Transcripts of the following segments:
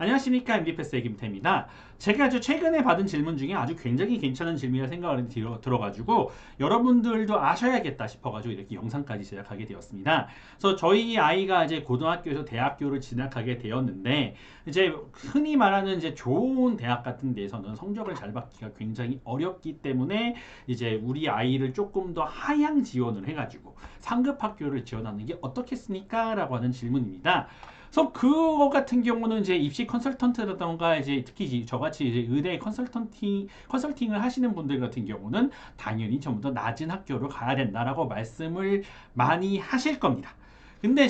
안녕하십니까, MBPS 김태입니다. 제가 아주 최근에 받은 질문 중에 아주 굉장히 괜찮은 질문이라 생각을 들어가지고 여러분들도 아셔야겠다 싶어가지고 이렇게 영상까지 제작하게 되었습니다. 그래서 저희 아이가 이제 고등학교에서 대학교를 진학하게 되었는데 이제 흔히 말하는 이제 좋은 대학 같은 데서는 성적을 잘 받기가 굉장히 어렵기 때문에 이제 우리 아이를 조금 더 하향 지원을 해가지고 상급 학교를 지원하는 게 어떻겠습니까? 라고 하는 질문입니다. 그래서 그거 같은 경우는 이제 입시 컨설턴트라던가 이제 특히 저같이 이제 의대 컨설팅을 하시는 분들 같은 경우는 당연히 전부 다 낮은 학교로 가야 된다라고 말씀을 많이 하실 겁니다. 근데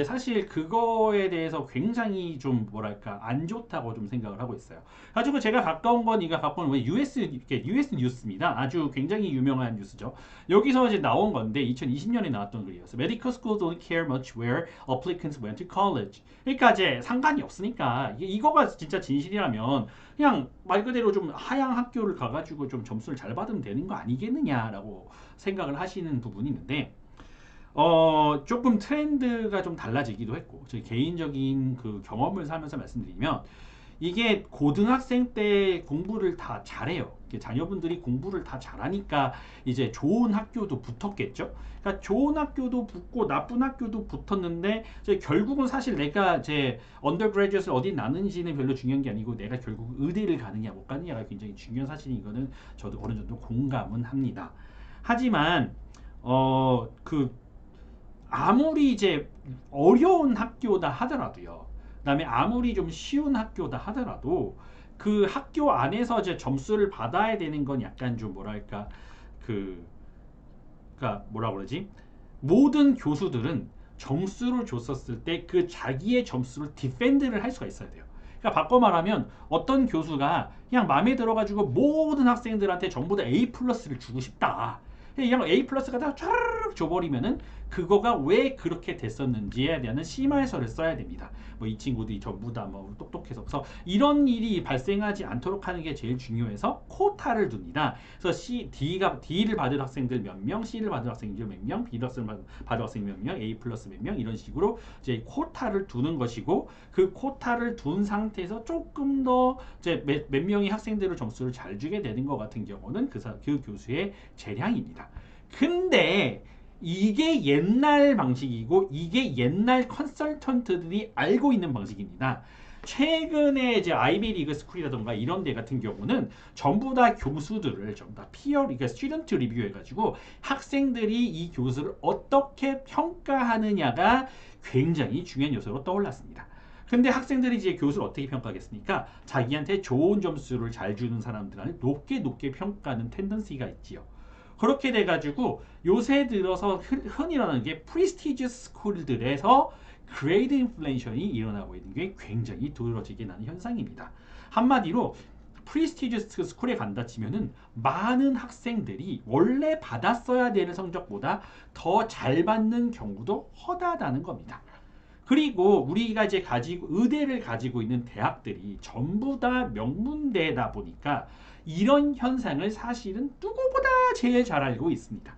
사실 그거에 대해서 굉장히 좀 뭐랄까 안 좋다고 좀 생각을 하고 있어요. 가지고 제가 가까운 건 이거 갖고 온 US 뉴스입니다. 아주 굉장히 유명한 뉴스죠. 여기서 이제 나온 건데 2020년에 나왔던 글이었어요. Medical schools don't care much where applicants went to college. 그러니까 이제 상관이 없으니까 이거가 진짜 진실이라면 그냥 말 그대로 좀 하향 학교를 가가지고 좀 점수를 잘 받으면 되는 거 아니겠느냐라고 생각을 하시는 부분이 있는데 조금 트렌드가 좀 달라지기도 했고, 제 개인적인 그 경험을 살면서 말씀드리면, 이게 고등학생 때 공부를 다 잘해요. 자녀분들이 공부를 다 잘하니까 이제 좋은 학교도 붙었겠죠. 그러니까 좋은 학교도 붙고 나쁜 학교도 붙었는데 이제 결국은 사실 내가 이제 언더그래듀에이트를 어디 나는지는 별로 중요한 게 아니고 내가 결국 의대를 가느냐 못 가느냐가 굉장히 중요한 사실인 이거는 저도 어느 정도 공감은 합니다. 하지만 그 아무리 이제 어려운 학교다 하더라도요. 그다음에 아무리 좀 쉬운 학교다 하더라도 그 학교 안에서 이제 점수를 받아야 되는 건 약간 좀 뭐랄까 그 그러니까 뭐라 그러지? 모든 교수들은 점수를 줬었을 때 그 자기의 점수를 디펜드를 할 수가 있어야 돼요. 그러니까 바꿔 말하면 어떤 교수가 그냥 마음에 들어가지고 모든 학생들한테 전부 다 A 플러스를 주고 싶다. 그냥 A 플러스가 다 쫙 줘버리면은 그거가 왜 그렇게 됐었는지에 대한 심화해설을 써야 됩니다. 뭐 이 친구들이 전부 다 뭐 똑똑해서 그래서 이런 일이 발생하지 않도록 하는 게 제일 중요해서 코타를 둡니다. 그래서 D를 받을 학생들 몇 명, C를 받을 학생들 몇 명, B를 받을 학생 몇 명, A 플러스 몇 명 이런 식으로 이제 코타를 두는 것이고 그 코타를 둔 상태에서 조금 더 이제 몇 명의 학생들을 점수를 잘 주게 되는 것 같은 경우는 그 교수의 재량입니다. 근데 이게 옛날 방식이고 이게 옛날 컨설턴트들이 알고 있는 방식입니다. 최근에 이제 아이비리그 스쿨이라던가 이런 데 같은 경우는 전부 다 교수들을 전부 다 그러니까 스튜던트 리뷰 해가지고 학생들이 이 교수를 어떻게 평가하느냐가 굉장히 중요한 요소로 떠올랐습니다. 근데 학생들이 이제 교수를 어떻게 평가하겠습니까? 자기한테 좋은 점수를 잘 주는 사람들한테 높게 평가하는 텐던시가 있지요. 그렇게 돼가지고 요새 들어서 흔히 일어나는 게 프리스티지어스 스쿨들에서 그레이드 인플레이션이 일어나고 있는 게 굉장히 두드러지게 나는 현상입니다. 한마디로 프리스티지어스 스쿨에 간다 치면은 많은 학생들이 원래 받았어야 되는 성적보다 더 잘 받는 경우도 허다하다는 겁니다. 그리고 우리가 이제 의대를 가지고 있는 대학들이 전부 다 명문대다 보니까 이런 현상을 사실은 누구보다 제일 잘 알고 있습니다.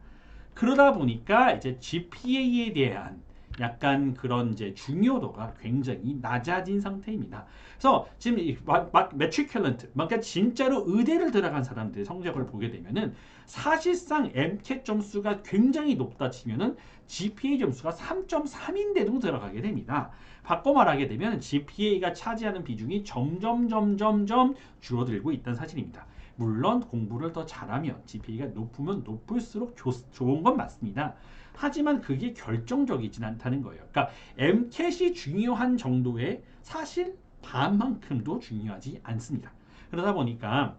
그러다 보니까 이제 GPA에 대한 약간 그런 이제 중요도가 굉장히 낮아진 상태입니다. 그래서 지금 매트리큘런트, 그러니까 진짜로 의대를 들어간 사람들의 성적을 보게 되면은 사실상 MCAT 점수가 굉장히 높다 치면은 GPA 점수가 3.3인데도 들어가게 됩니다. 바꿔 말하게 되면 GPA가 차지하는 비중이 점점 줄어들고 있다는 사실입니다. 물론 공부를 더 잘하면 GPA가 높으면 높을수록 좋은 건 맞습니다. 하지만 그게 결정적이진 않다는 거예요. 그러니까 MCAT이 중요한 정도의 사실 반만큼도 중요하지 않습니다. 그러다 보니까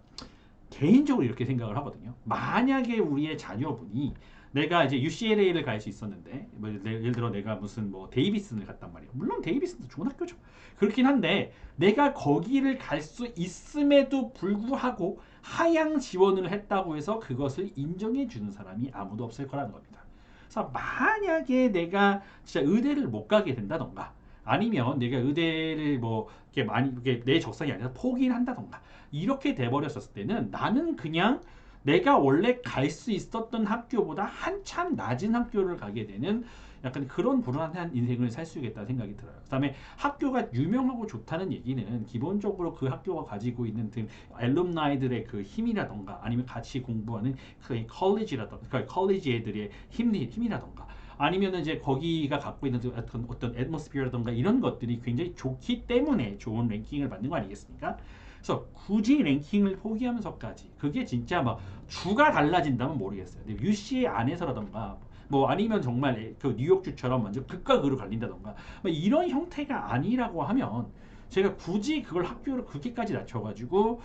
개인적으로 이렇게 생각을 하거든요. 만약에 우리의 자녀분이 내가 이제 UCLA를 갈 수 있었는데 뭐 예를 들어 내가 무슨 뭐 데이비슨을 갔단 말이에요. 물론 데이비슨도 좋은 학교죠. 그렇긴 한데 내가 거기를 갈 수 있음에도 불구하고 하향 지원을 했다고 해서 그것을 인정해 주는 사람이 아무도 없을 거라는 겁니다. 그래서 만약에 내가 진짜 의대를 못 가게 된다던가 아니면 내가 의대를 뭐 이렇게 많이 이렇게 내 적성이 아니라 포기를 한다던가 이렇게 돼버렸을 때는 나는 그냥 내가 원래 갈 수 있었던 학교보다 한참 낮은 학교를 가게 되는 약간 그런 불안한 인생을 살 수 있겠다는 생각이 들어요. 그다음에 학교가 유명하고 좋다는 얘기는 기본적으로 그 학교가 가지고 있는 알룸나이들의 그 힘이라던가 아니면 같이 공부하는 그 컬리지라던가 그 컬리지 애들의 힘이라던가 아니면은 이제 거기가 갖고 있는 어떤 애트모스피어라던가 이런 것들이 굉장히 좋기 때문에 좋은 랭킹을 받는 거 아니겠습니까? 그래서 굳이 랭킹을 포기하면서까지 그게 진짜 막 주가 달라진다면 모르겠어요. 근데 UC 안에서라던가 뭐 아니면 정말 그 뉴욕주처럼 완전 극과 극으로 갈린다던가 뭐 이런 형태가 아니라고 하면 제가 굳이 그걸 학교를 그렇게까지 낮춰가지고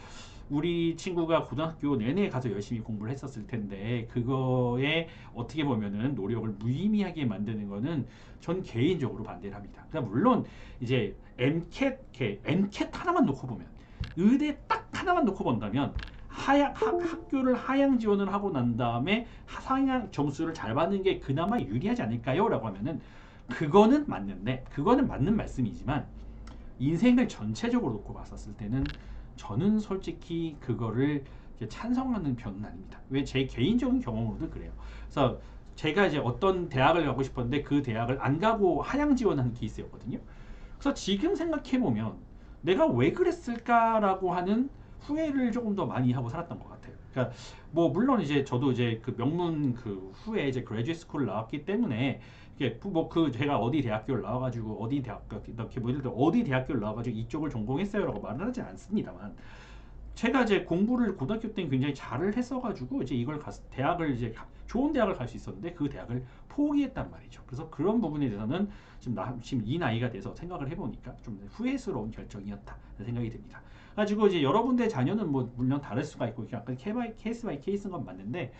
우리 친구가 고등학교 내내 가서 열심히 공부를 했었을 텐데 그거에 어떻게 보면은 노력을 무의미하게 만드는 거는 전 개인적으로 반대를 합니다. 그러니까 물론 이제 MCAT 하나만 놓고 보면 의대 딱 하나만 놓고 본다면 학교를 하향 지원을 하고 난 다음에 상향 점수를 잘 받는 게 그나마 유리하지 않을까요? 라고 하면은 그거는 맞는데 그거는 맞는 말씀이지만 인생을 전체적으로 놓고 봤었을 때는 저는 솔직히 그거를 찬성하는 편은 아닙니다. 왜 제 개인적인 경험으로도 그래요. 그래서 제가 이제 어떤 대학을 가고 싶었는데 그 대학을 안 가고 하향 지원한 케이스였거든요. 그래서 지금 생각해 보면 내가 왜 그랬을까라고 하는 후회를 조금 더 많이 하고 살았던 것 같아요. 그러니까 뭐 물론 이제 저도 이제 그 명문 그 후에 이제 그레듀에이트 스쿨을 나왔기 때문에 이게 뭐 그 제가 어디 대학교를 나와가지고 어디 대학교 이렇게 뭐 예를 들어 어디 대학교를 나와가지고 이쪽을 전공했어요라고 말은 하지 않습니다만 제가 이제 공부를 고등학교 때는 굉장히 잘을 했어가지고 이제 이걸 대학을 이제 좋은 대학을 갈 수 있었는데 그 대학을 포기했단 말이죠. 그래서 그런 부분에 대해서는 지금 이 나이가 돼서 생각을 해보니까 좀 후회스러운 결정이었다 생각이 듭니다. 가지고 이제 여러분들의 자녀는 뭐 물론 다를 수가 있고 약간 케이스 바이 케이스인 건 맞는데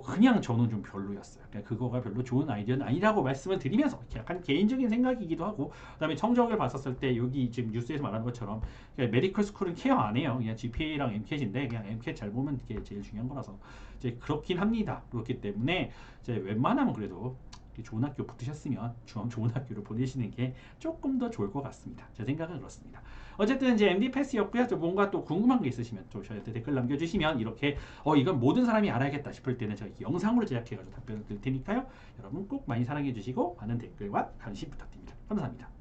그냥 저는 좀 별로였어요. 그러니까 그거가 별로 좋은 아이디어는 아니라고 말씀을 드리면서 약간 개인적인 생각이기도 하고 그다음에 성적을 봤었을 때 여기 지금 뉴스에서 말하는 것처럼 메디컬 스쿨은 케어 안 해요. 그냥 GPA랑 MCAT인데 그냥 MCAT 잘 보면 그게 제일 중요한 거라서 이제 그렇긴 합니다. 그렇기 때문에 이제 웬만하면 그래도 좋은 학교 붙으셨으면 좋은 학교를 보내시는 게 조금 더 좋을 것 같습니다. 제 생각은 그렇습니다. 어쨌든 이제 MD 패스였고요. 뭔가 또 궁금한 게 있으시면 또 저한테 댓글 남겨주시면 이렇게 이건 모든 사람이 알아야겠다 싶을 때는 제가 영상으로 제작해가지고 답변을 드릴 테니까요. 여러분 꼭 많이 사랑해주시고 많은 댓글과 관심 부탁드립니다. 감사합니다.